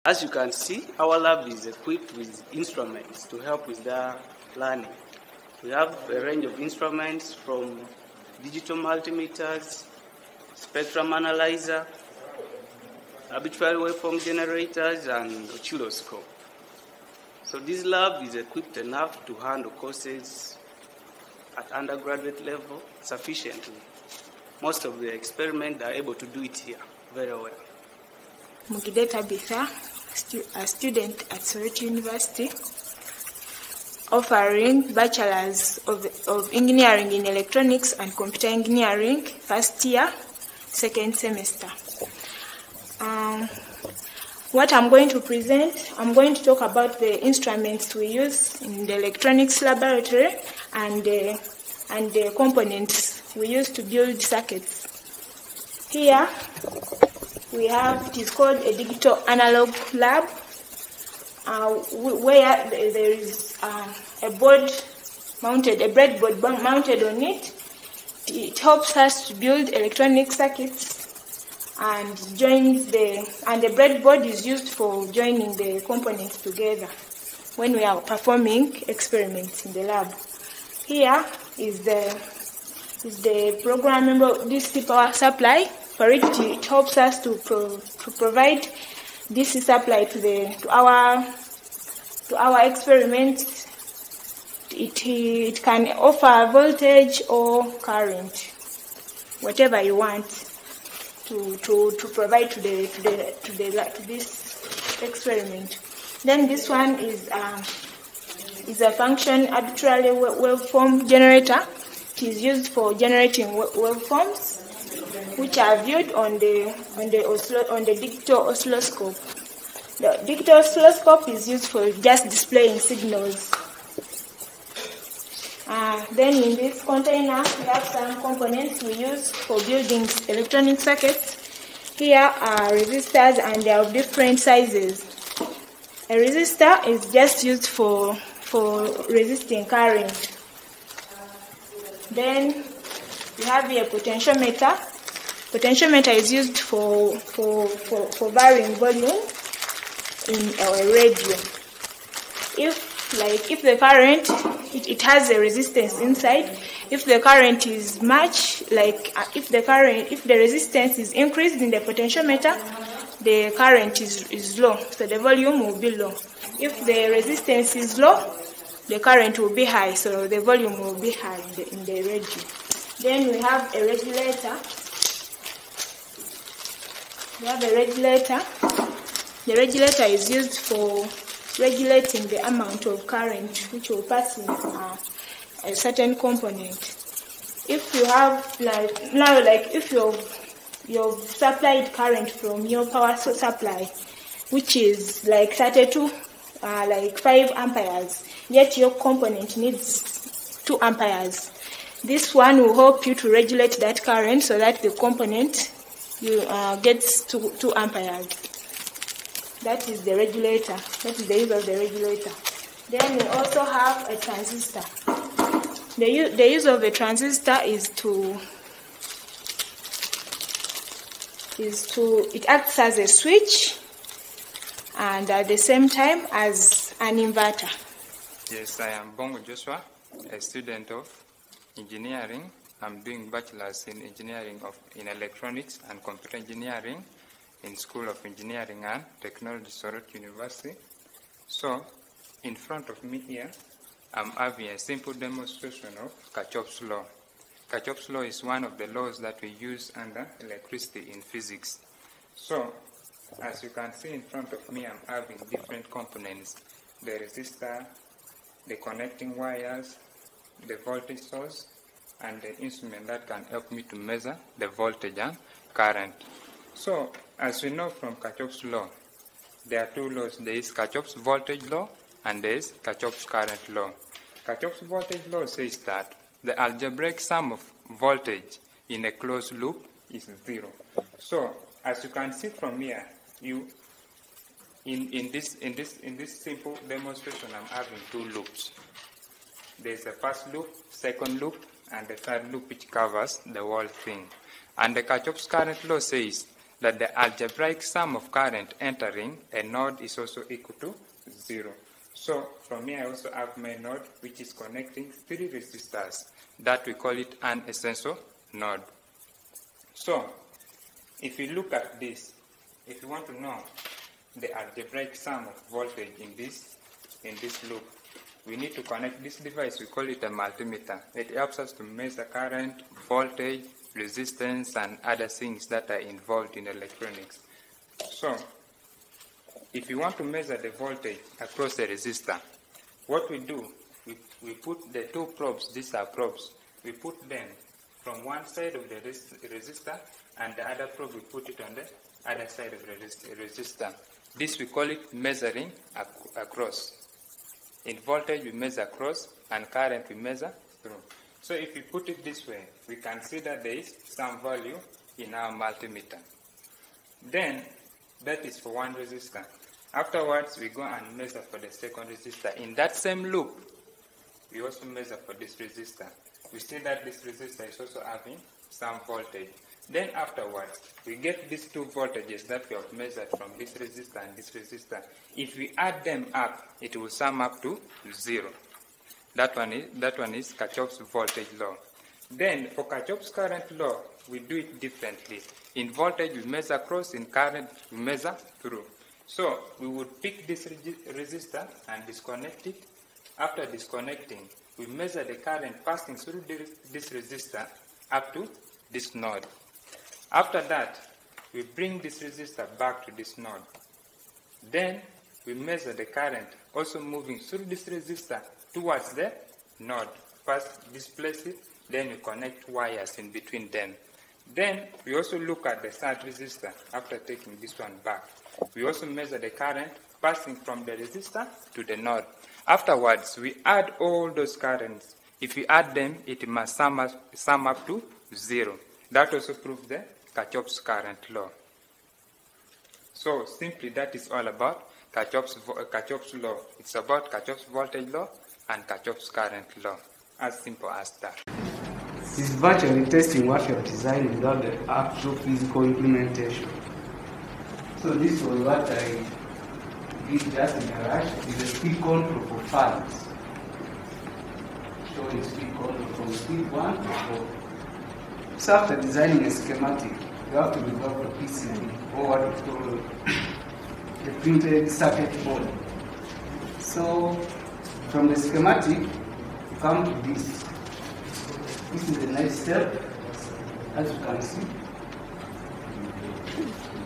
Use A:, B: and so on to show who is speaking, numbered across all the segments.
A: As you can see, our lab is equipped with instruments to help with the learning. We have a range of instruments from digital multimeters, spectrum analyzer, arbitrary waveform generators, and oscilloscope. So this lab is equipped enough to handle courses at undergraduate level sufficiently. Most of the experiments are able to do it here very well.
B: Mugide Tabitha, a student at Soweto University, offering Bachelors of Engineering in Electronics and Computer Engineering, first year, second semester. What I'm going to present, I'm going to talk about the instruments we use in the electronics laboratory and the components we use to build circuits. Here we have, it is called a digital analog lab, where there is a breadboard mounted on it. It helps us to build electronic circuits and the breadboard is used for joining the components together when we are performing experiments in the lab. Here is the programmable DC power supply. For it helps us to provide DC supply to our experiments. It can offer voltage or current, whatever you want to provide to this experiment. Then this one is a function arbitrary waveform generator. It is used for generating waveforms, which are viewed on the digital oscilloscope. The digital oscilloscope is used for just displaying signals. Then in this container, we have some components we use for building electronic circuits. Here are resistors, and they are of different sizes. A resistor is just used for resisting current. Then we have here a potentiometer. Potentiometer is used for varying volume in our radio. If the current, it has a resistance inside. If the current is much, if the resistance is increased in the potentiometer, the current is low, so the volume will be low. If the resistance is low, the current will be high, so the volume will be high in the radio. Then we have a regulator. The regulator is used for regulating the amount of current which will pass in a certain component. If you have if you've supplied current from your power supply, which is 32, 5 amperes, yet your component needs 2 amperes. This one will help you to regulate that current so that the component gets 2 amperes. That is the regulator. That is the use of the regulator. Then we also have a transistor. The use of a transistor it acts as a switch and at the same time as an inverter.
C: Yes, I am Bongo Joshua, a student of engineering. I'm doing bachelor's in engineering in electronics and computer engineering in School of Engineering and Technology, Soweto University. So, in front of me here, I'm having a simple demonstration of Kirchhoff's law. Kirchhoff's law is one of the laws that we use under electricity in physics. So, as you can see in front of me, I'm having different components: the resistor, the connecting wires, the voltage source, and the instrument that can help me to measure the voltage and current. So, as we know from Kirchhoff's law, there are 2 laws. There is Kirchhoff's voltage law and there is Kirchhoff's current law. Kirchhoff's voltage law says that the algebraic sum of voltage in a closed loop is 0. So, as you can see from here, in this simple demonstration, I'm having 2 loops. There is a first loop, second loop, and the third loop which covers the whole thing. And the Kirchhoff's current law says that the algebraic sum of current entering a node is also equal to 0. So from here I also have my node which is connecting 3 resistors. That we call it an essential node. So if you look at this, if you want to know the algebraic sum of voltage in this loop, we need to connect this device. We call it a multimeter. It helps us to measure current, voltage, resistance, and other things that are involved in electronics. So if you want to measure the voltage across the resistor, what we do, we put the 2 probes, these are probes, we put them from one side of the resistor, and the other probe we put it on the other side of the resistor. This we call it measuring across. In voltage we measure across, and current we measure through. So if we put it this way, we can see that there is some value in our multimeter. Then that is for one resistor. Afterwards we go and measure for the second resistor. In that same loop, we also measure for this resistor. We see that this resistor is also having some voltage. Then afterwards, we get these 2 voltages that we have measured from this resistor and this resistor. If we add them up, it will sum up to 0. That one is Kirchhoff's voltage law. Then for Kirchhoff's current law, we do it differently. In voltage, we measure across. In current, we measure through. So we would pick this resistor and disconnect it. After disconnecting, we measure the current passing through this resistor up to this node. After that, we bring this resistor back to this node. Then we measure the current also moving through this resistor towards the node. First displace it, then we connect wires in between them. Then we also look at the third resistor after taking this one back. We also measure the current passing from the resistor to the node. Afterwards, we add all those currents. If we add them, it must sum up to 0. That also proves the Kirchhoff's current law. So simply that is all about Kirchhoff's law. It's about Kirchhoff's voltage law and Kirchhoff's current law. As simple as that.
A: This is virtually testing what you have designed without the actual physical implementation. So this was what I did just in a rush. Is a speed control for fans. Showing speed control from speed 1 to 4. So after designing a schematic, you have to develop a PCB, or what we call a printed circuit board. So from the schematic, you come to this. This is the next step, as you can see.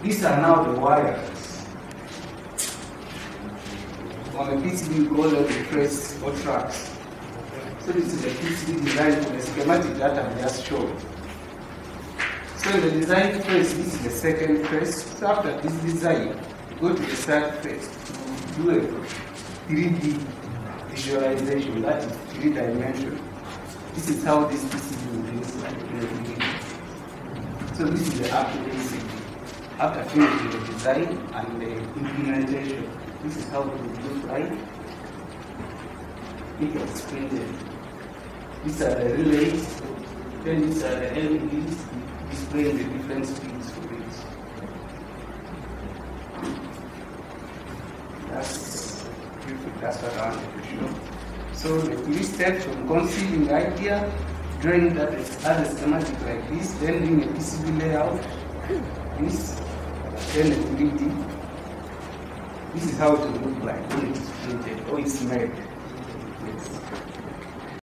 A: These are now the wires. On the PCB, we call them the trace or tracks. So this is the PCB design for the schematic that I just showed. So in the design phase, this is the second phase. So after this design, you go to the third phase to do a 3D visualization, that is 3-dimensional. This is how this PCB will look like in the beginning. So this is the actual PCB. After finishing the design and the implementation, this is how it will look like. It is printed. These are the relays, then these are the LEDs displaying the different speeds for it. That's what I wanted to show. So the 3 steps from conceiving the idea, drawing that other schematic like this, then doing a PCB layout, this, then a 3D. This is how it will look like when it is printed or it's made.